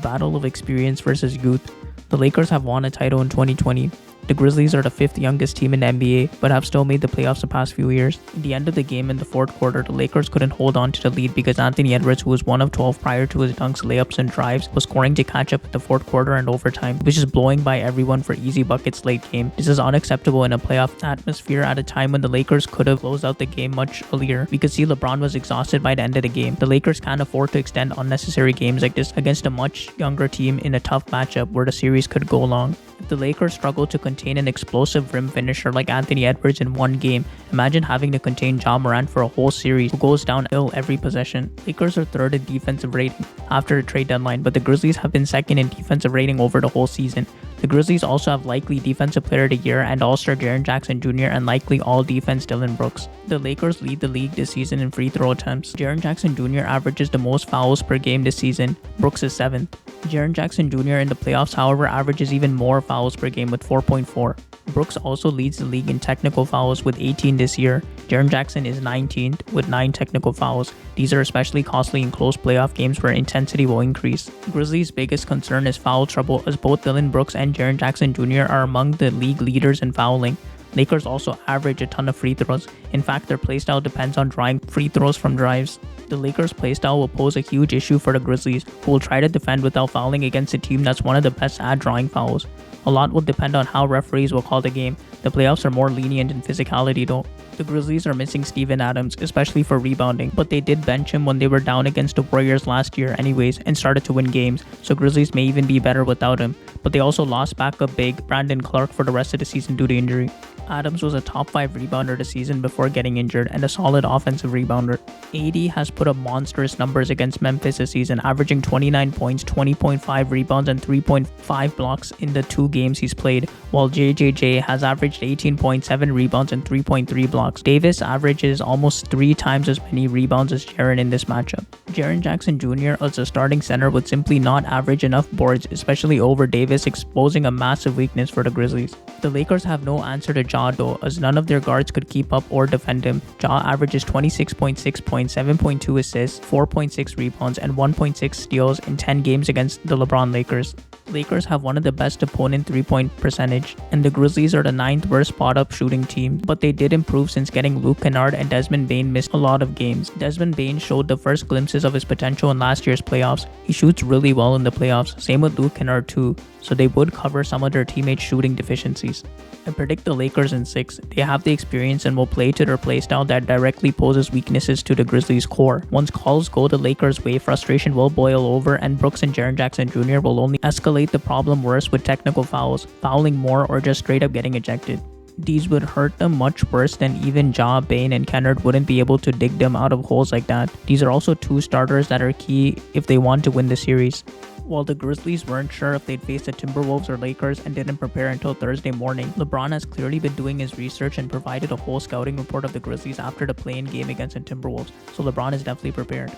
battle of experience versus youth. The Lakers have won a title in 2020. The Grizzlies are the 5th youngest team in the NBA, but have still made the playoffs the past few years. At the end of the game in the fourth quarter, the Lakers couldn't hold on to the lead because Anthony Edwards, who was 1 of 12 prior to his dunks, layups, and drives, was scoring to catch up at the fourth quarter and overtime, which is blowing by everyone for easy buckets late game. This is unacceptable in a playoff atmosphere at a time when the Lakers could have closed out the game much earlier. We could see LeBron was exhausted by the end of the game. The Lakers can't afford to extend unnecessary games like this against a much younger team in a tough matchup where the series could go long. If the Lakers struggle to contain an explosive rim finisher like Anthony Edwards in one game, imagine having to contain Ja Morant for a whole series who goes downhill every possession. Lakers are 3rd in defensive rating after the trade deadline, but the Grizzlies have been 2nd in defensive rating over the whole season. The Grizzlies also have likely Defensive Player of the Year and All-Star Jaren Jackson Jr. and likely All-Defense Dillon Brooks. The Lakers lead the league this season in free throw attempts. Jaren Jackson Jr. averages the most fouls per game this season. Brooks is 7th. Jaren Jackson Jr. in the playoffs, however, averages even more fouls per game with 4.4. Brooks also leads the league in technical fouls with 18 this year. Jaren Jackson is 19th with 9 technical fouls. These are especially costly in close playoff games where intensity will increase. Grizzlies' biggest concern is foul trouble, as both Dillon Brooks and Jaren Jackson Jr. are among the league leaders in fouling. Lakers also average a ton of free throws. In fact, their playstyle depends on drawing free throws from drives. The Lakers' playstyle will pose a huge issue for the Grizzlies, who will try to defend without fouling against a team that's one of the best at drawing fouls. A lot will depend on how referees will call the game. The playoffs are more lenient in physicality though. The Grizzlies are missing Steven Adams, especially for rebounding, but they did bench him when they were down against the Warriors last year anyways and started to win games, so Grizzlies may even be better without him. But they also lost backup big Brandon Clark for the rest of the season due to injury. Adams was a top 5 rebounder this season before getting injured and a solid offensive rebounder. AD has put up monstrous numbers against Memphis this season, averaging 29 points, 20.5 rebounds, and 3.5 blocks in the 2 games he's played, while JJJ has averaged 18.7 rebounds and 3.3 blocks. Davis averages almost 3 times as many rebounds as Jaren in this matchup. Jaren Jackson Jr. as a starting center would simply not average enough boards, especially over Davis, exposing a massive weakness for the Grizzlies. The Lakers have no answer to Ja though, as none of their guards could keep up or defend him. Ja averages 26.6 points, 7.2 assists, 4.6 rebounds, and 1.6 steals in 10 games against the LeBron Lakers. Lakers have one of the best opponent 3-point percentage, and the Grizzlies are the 9th worst spot-up shooting team, but they did improve since getting Luke Kennard and Desmond Bane missed a lot of games. Desmond Bane showed the first glimpses of his potential in last year's playoffs. He shoots really well in the playoffs, same with Luke Kennard too, so they would cover some of their teammates' shooting deficiencies. I predict the Lakers in 6. They have the experience and will play to their playstyle that directly poses weaknesses to the Grizzlies' core. Once calls go the Lakers' way, frustration will boil over, and Brooks and Jaren Jackson Jr. will only escalate the problem worse with technical fouls, fouling more, or just straight up getting ejected. These would hurt them much worse than even Ja, Bane, and Kennard wouldn't be able to dig them out of holes like that. These are also 2 starters that are key if they want to win the series. While the Grizzlies weren't sure if they'd face the Timberwolves or Lakers and didn't prepare until Thursday morning, LeBron has clearly been doing his research and provided a whole scouting report of the Grizzlies after the play-in game against the Timberwolves, so LeBron is definitely prepared.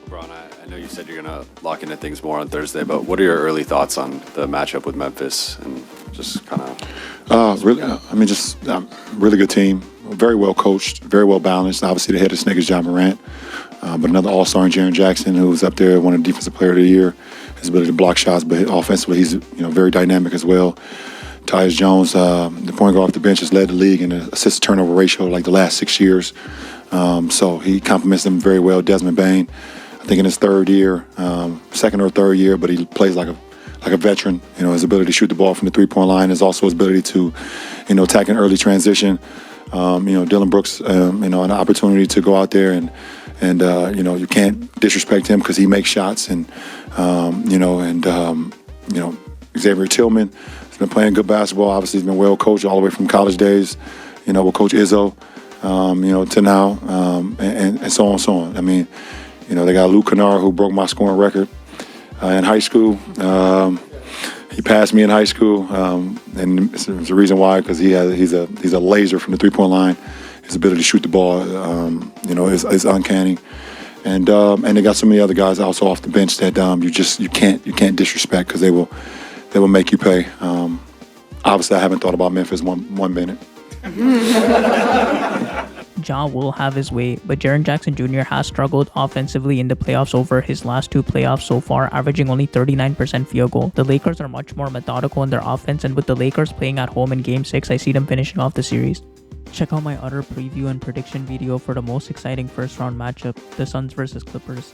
LeBron, I know you said you're going to lock into things more on Thursday, but what are your early thoughts on the matchup with Memphis and just kind of... really good team, very well coached, very well balanced. Obviously, the head of snake is Ja Morant, but another all-star in Jaren Jackson, who's up there, one of the Defensive Player of the Year. His ability to block shots, but offensively, he's very dynamic as well. Tyus Jones, the point guard off the bench, has led the league in the assist-to-turnover ratio like the last 6 years. So he complements them very well. Desmond Bane, I think in his 3rd year, 2nd or 3rd year, but he plays like a veteran. His ability to shoot the ball from the 3-point line is also his ability to, attack an early transition. Dillon Brooks, an opportunity to go out there and you can't disrespect him because he makes shots, and Xavier Tillman has been playing good basketball. Obviously, he's been well coached all the way from college days, with Coach Izzo, to now, and so on and so on. I mean, they got Luke Kennard, who broke my scoring record in high school. He passed me in high school, and it's the reason why, because he's a laser from the 3-point line. His ability to shoot the ball, is uncanny, and they got so many other guys also off the bench that you can't disrespect, because they will make you pay. Obviously, I haven't thought about Memphis one minute. Ja will have his way, but Jaren Jackson Jr. has struggled offensively in the playoffs over his last 2 playoffs so far, averaging only 39% field goal. The Lakers are much more methodical in their offense, and with the Lakers playing at home in Game 6, I see them finishing off the series. Check out my utter preview and prediction video for the most exciting first round matchup, the Suns vs Clippers.